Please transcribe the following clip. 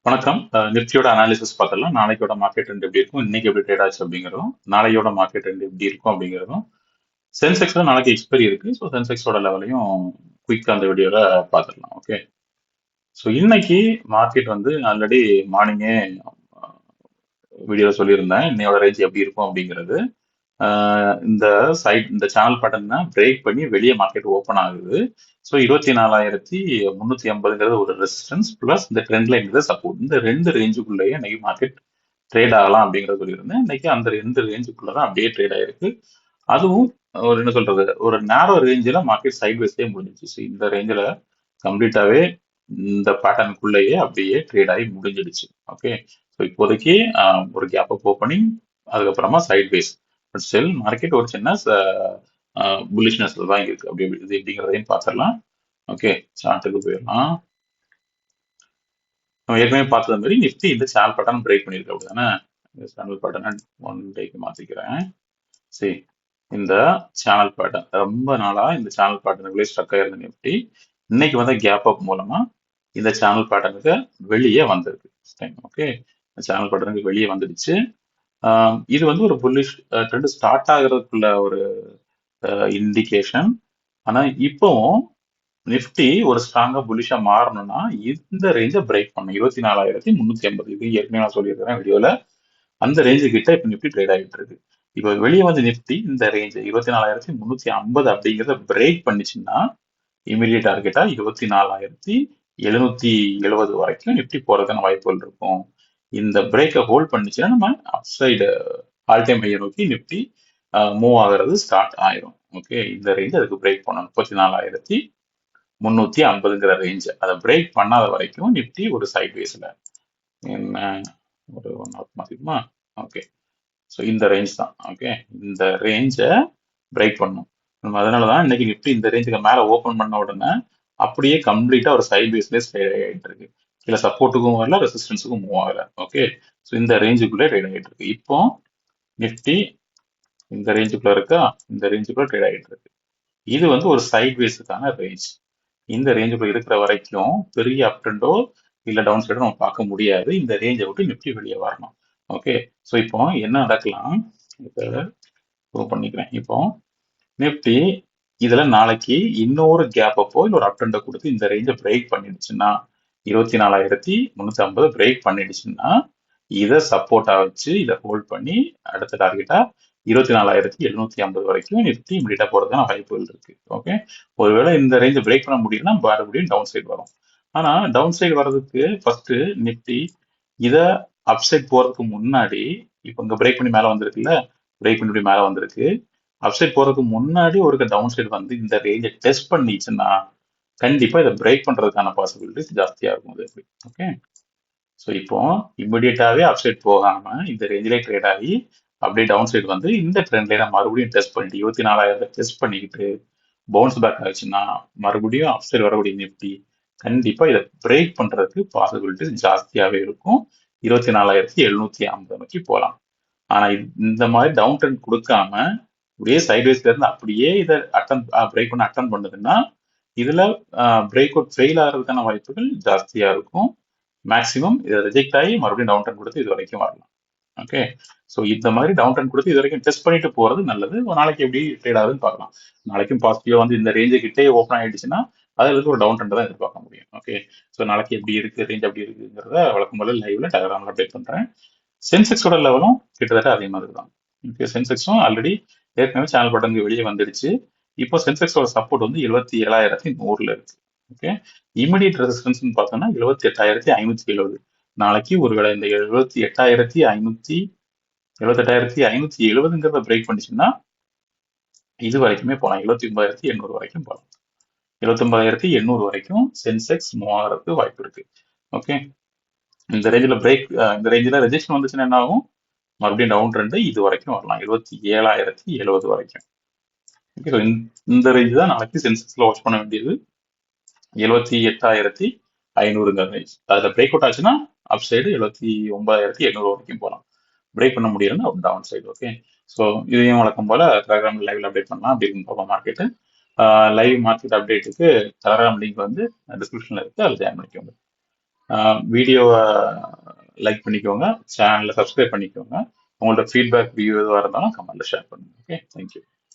வணக்கம். நிஃப்டியோட அனாலிசிஸ் பார்த்துடலாம். நாளைக்கோட மார்க்கெட் ட்ரெண்ட் எப்படி இருக்கும், இன்னைக்கு எப்படி ட்ரேட் ஆச்சு அப்படிங்கிறதும், நாளையோட மார்க்கெட் ட்ரெண்ட் எப்படி இருக்கும் அப்படிங்கிறதும், சென்செக்ஸ்ல நாளைக்கு எக்ஸ்பைரி இருக்கு. ஸோ சென்செக்ஸோட லெவலையும் குயிக் அந்த வீடியோல பார்த்துடலாம். ஓகே. ஸோ இன்னைக்கு மார்க்கெட் வந்து ஆல்ரெடி மார்னிங்கே வீடியோ சொல்லியிருந்தேன் இன்னையோட ரேஞ்ச் எப்படி இருக்கும் அப்படிங்கிறது. இந்த இந்த சேனல் பேட்டர்னை பிரேக் பண்ணி வெளியே மார்க்கெட் ஓப்பன் ஆகுது. ஸோ 24,350ங்கிறது ஒரு ரெசிஸ்டன்ஸ் பிளஸ் இந்த ட்ரெண்ட் லைன் சப்போர்ட். இந்த ரெண்டு ரேஞ்சுக்குள்ளேயே இன்னைக்கு மார்க்கெட் ட்ரேட் ஆகலாம் அப்படிங்கறது சொல்லியிருந்தேன். இன்னைக்கு அந்த ரெண்டு ரேஞ்சுக்குள்ளதான் அப்படியே ட்ரேட் ஆயிருக்கு. அதுவும் ஒரு என்ன சொல்றது, ஒரு நேரோ ரேஞ்சில் மார்க்கெட் சைட்வேஸ்லயே முடிஞ்சிச்சு. இந்த ரேஞ்சில் கம்ப்ளீட்டாவே இந்த பேட்டர்னுக்குள்ளேயே அப்படியே ட்ரேட் ஆகி முடிஞ்சிடுச்சு. ஓகே. ஸோ இப்போதைக்கு ஒரு கேப் அப் ஓப்பனிங், அதுக்கப்புறமா சைட்வேஸ். பட் ஸ்டில் மார்க்கெட் ஒரு சின்ன புல்லிஷ்னஸ்ல தான் இருக்கு. அப்படி இது எப்படிங்கிறதையும் பார்த்துடலாம். ஓகே, சார்ட்டுக்கு போயிடலாம். நம்ம ஏற்கனவே பார்த்தது மாதிரி நிஃப்டி இந்த சேனல் பேட்டர்ன் பிரேக் பண்ணிருக்கு அப்படிதானே. இந்த சேனல் பேட்டர்ன் 1 டேக்கு மாத்திக்கிறேன். சரி, இந்த சேனல் பேட்டர்ன் ரொம்ப நாளா இந்த சேனல் பேட்டர்னுக்குள்ளே ஸ்ட்ரக் ஆயிருந்த நிஃப்டி இன்னைக்கு வந்து கேப் அப் மூலமா இந்த சேனல் பேட்டர்னுக்கு வெளியே வந்திருக்கு. ஓகே, சேனல் பேட்டர்னுக்கு வெளியே வந்துடுச்சு. இது வந்து ஒரு புல்லிஷ் ட்ரெண்ட் ஸ்டார்ட் ஆகுறதுக்குள்ள ஒரு இண்டிகேஷன். ஆனா இப்போவும் நிஃப்டி ஒரு ஸ்ட்ராங்கா புல்லிஷா மாறணும்னா இந்த ரேஞ்சை பிரேக் பண்ணும். 24,350. இது ஏற்கனவே நான் சொல்லியிருக்கிறேன் வீடியோல. அந்த ரேஞ்சு கிட்ட இப்ப நிஃப்டி ட்ரேட் ஆகிட்டு இருக்கு. இப்ப வெளியே வந்து நிஃப்டி இந்த ரேஞ்ச் 24,350 அப்படிங்கிறத பிரேக் பண்ணிச்சுன்னா இமீடியட் டார்கெட்டா 24,770 வரைக்கும் நிஃப்டி போறதுக்கான வாய்ப்புகள் இருக்கும். இந்த பிரேக்கை ஹோல்ட் பண்ணிச்சுன்னா நம்ம அப்சைடு ஆல் டைம் ஹையை நோக்கி நிஃப்டி மூவ் ஆகுறது ஸ்டார்ட் ஆயிரும். ஓகே, இந்த ரேஞ்ச் அதுக்கு பிரேக் பண்ணணும். 34,350ங்கிற ரேஞ்ச் அதை பிரேக் பண்ணாத வரைக்கும் நிஃப்டி ஒரு சைட்வேஸ்ல என்ன ஒரு 1 ஹவர் மாத்திக்குமா. ஓகே, ஸோ இந்த ரேஞ்ச் தான். ஓகே, இந்த ரேஞ்சை பிரேக் பண்ணும். நம்ம அதனாலதான் இன்னைக்கு நிஃப்டி இந்த ரேஞ்சுக்கு மேல ஓபன் பண்ண உடனே அப்படியே கம்ப்ளீட்டா ஒரு சைட்வேஸ்ல ஸ்ட்ரேட் ஆகிட்டு இருக்கு. கீழே சப்போர்ட்டுக்கும் வரல, ரெசிஸ்டன்ஸுக்கும் மூவ் ஆகல. ஓகே, ஸோ இந்த ரேஞ்சுக்குள்ளே ட்ரேட் ஆகிட்டு இருக்கு. இப்போ நிஃப்டி இந்த ரேஞ்சுக்குள்ள இருக்கா, இந்த ரேஞ்சுக்குள்ள ட்ரேட் ஆகிட்டு இருக்கு. இது வந்து ஒரு சைட்வேஸுக்கான ரேஞ்ச். இந்த ரேஞ்சுக்குள்ள இருக்கிற வரைக்கும் பெரிய அப் ட்ரெண்டோ இல்ல டவுன் சைடோ நம்ம பார்க்க முடியாது. இந்த ரேஞ்சை விட்டு நிஃப்டி வெளியே வரணும். ஓகே, ஸோ இப்போ என்ன நடக்கலாம், இப்போ பண்ணிக்கிறேன். இப்போ நிஃப்டி இதுல நாளைக்கு இன்னொரு கேப் அப்போ இல்ல ஒரு அப் ட்ரெண்டை கொடுத்து இந்த ரேஞ்சை பிரேக் பண்ணிடுச்சுன்னா 24,350 பிரேக் பண்ணிடுச்சுன்னா இதை சப்போர்ட்டா வச்சு இதை ஹோல்ட் பண்ணி அடுத்த டார்கெட்டா 24,750 வரைக்கும் நிஃப்டி இமீடியட்டா போறதுக்கான வாய்ப்புகள் இருக்கு. ஓகே, ஒருவேளை இந்த ரேஞ்சை பிரேக் பண்ண முடியும்னா மறுபடியும் டவுன் சைடு வரும். ஆனா டவுன் சைடு வர்றதுக்கு ஃபர்ஸ்ட் நிஃப்டி இதை அப் சைட் போறதுக்கு முன்னாடி, இப்போ இங்க பிரேக் பண்ணி மேல வந்திருக்குல்ல, பிரேக் பண்ணி மேல வந்திருக்கு. அப்சைட் போறதுக்கு முன்னாடி ஒரு டவுன் சைடு வந்து இந்த ரேஞ்சை டெஸ்ட் பண்ணிச்சுன்னா கண்டிப்பா இதை பிரேக் பண்றதுக்கான பாசிபிலிட்டிஸ் ஜாஸ்தியா இருக்கும். அது ஓகே. ஸோ இப்போ இமிடியேட்டாவே அப்சைட் போகாம இந்த ரேஞ்சிலே ட்ரேட் ஆகி அப்படியே டவுன் சைடு வந்து இந்த ட்ரெண்ட் லைனை மறுபடியும் டெஸ்ட் பண்ணிட்டு 24,000 டெஸ்ட் பண்ணிக்கிட்டு பவுன்ஸ் பேக் ஆச்சுன்னா மறுபடியும் அப்சைட் வரக்கூடிய நிஃப்டி கண்டிப்பா இதை பிரேக் பண்றதுக்கு பாசிபிலிட்டிஸ் ஜாஸ்தியாவே இருக்கும். 24,750 நோக்கி போகலாம். ஆனா இந்த மாதிரி டவுன் ட்ரெண்ட் கொடுக்காம அப்படியே சைட்வேஸ்ல இருந்து அப்படியே இதை பிரேக் பண்ண அட்டன் பண்ணுதுன்னா இதுல பிரேக் அவுட் ஃபெயில் ஆகிறதுக்கான வாய்ப்புகள் ஜாஸ்தியா இருக்கும். மேக்ஸிமம் இதை ரிஜெக்ட் ஆகி மறுபடியும் டவுன் ட்ரெண்ட் கொடுத்து இது வரைக்கும் வரலாம். ஓகே, ஸோ இந்த மாதிரி டவுன் ட்ரெண்ட் கொடுத்து இது வரைக்கும் டெஸ்ட் பண்ணிட்டு போறது நல்லது. நாளைக்கு எப்படி ட்ரேட் ஆகுதுன்னு பார்க்கலாம். நாளைக்கும் பாசிட்டிவா வந்து இந்த ரேஞ்சு கிட்டே ஓப்பன் ஆயிடுச்சுன்னா அதுல இருந்து ஒரு டவுன் ட்ரெண்ட் தான் எதிர்பார்க்க முடியும். ஓகே, ஸோ நாளைக்கு எப்படி இருக்கு, ரேஞ்ச் எப்படி இருக்குங்கிறத வழக்கம் போல லைவ்ல டெலகிராம்ல அப்டேட் பண்றேன். சென்செக்ஸோட லெவலும் கிட்டத்தட்ட அதே மாதிரி தான். ஓகே, சென்செக்ஸும் ஆல்ரெடி ஏற்கனவே சேனல் பட்டனுக்கு வெளியே வந்துடுச்சு. இப்போ சென்செக்ஸோட சப்போர்ட் வந்து 77,100ல இருக்கு. ஓகே, இமிடியட் ரெசிஸ்டன்ஸ் பார்த்தோம்னா 78,570. நாளைக்கு ஒருவேளை இந்த 78,570ங்கிறத பிரேக் பண்ணிச்சுன்னா இது வரைக்குமே போகலாம். 79,800 வரைக்கும் போகலாம். 79,800 வரைக்கும் சென்செக்ஸ் மூவ் ஆகிறதுக்கு வாய்ப்பு இருக்கு. ஓகே, இந்த ரேஞ்சில் இந்த ரேஞ்சில் ரெஜெக்ஷன் வந்துச்சுன்னா என்ன ஆகும், மறுபடியும் டவுன் ட்ரெண்ட் இது வரைக்கும் வரலாம். 77,070 வரைக்கும். ஓகே, ஸோ இந்த ரேஞ்ச் தான் நாளைக்கு சென்செக்ஸ்ல வாட்ச் பண்ண வேண்டியது. 78,500ங்கிற ரேஞ்ச். அதில் பிரேக் அவுட் ஆச்சுன்னா அப் சைடு 79,800 வரைக்கும் போகலாம். பிரேக் பண்ண முடியலன்னா டவுன் சைடு. ஓகே, ஸோ இதையும் வழக்கம் போல டெலகிராம் லைவ்ல அப்டேட் பண்ணலாம். அப்படி இருக்கும் மார்க்கெட்டு. லைவ் மார்க்கெட் அப்டேட்டுக்கு டெலகிராம் லிங்க் வந்து டிஸ்கிரிப்ஷன்ல இருக்கு, அதில் ஜாயின் பண்ணிக்கோங்க. வீடியோவை லைக் பண்ணிக்கோங்க, சேனலை சப்ஸ்கிரைப் பண்ணிக்கோங்க. உங்களோட ஃபீட்பேக் வியூ எதுவாக இருந்தாலும் கமெண்ட்ல ஷேர் பண்ணுங்க. Okay, thank you.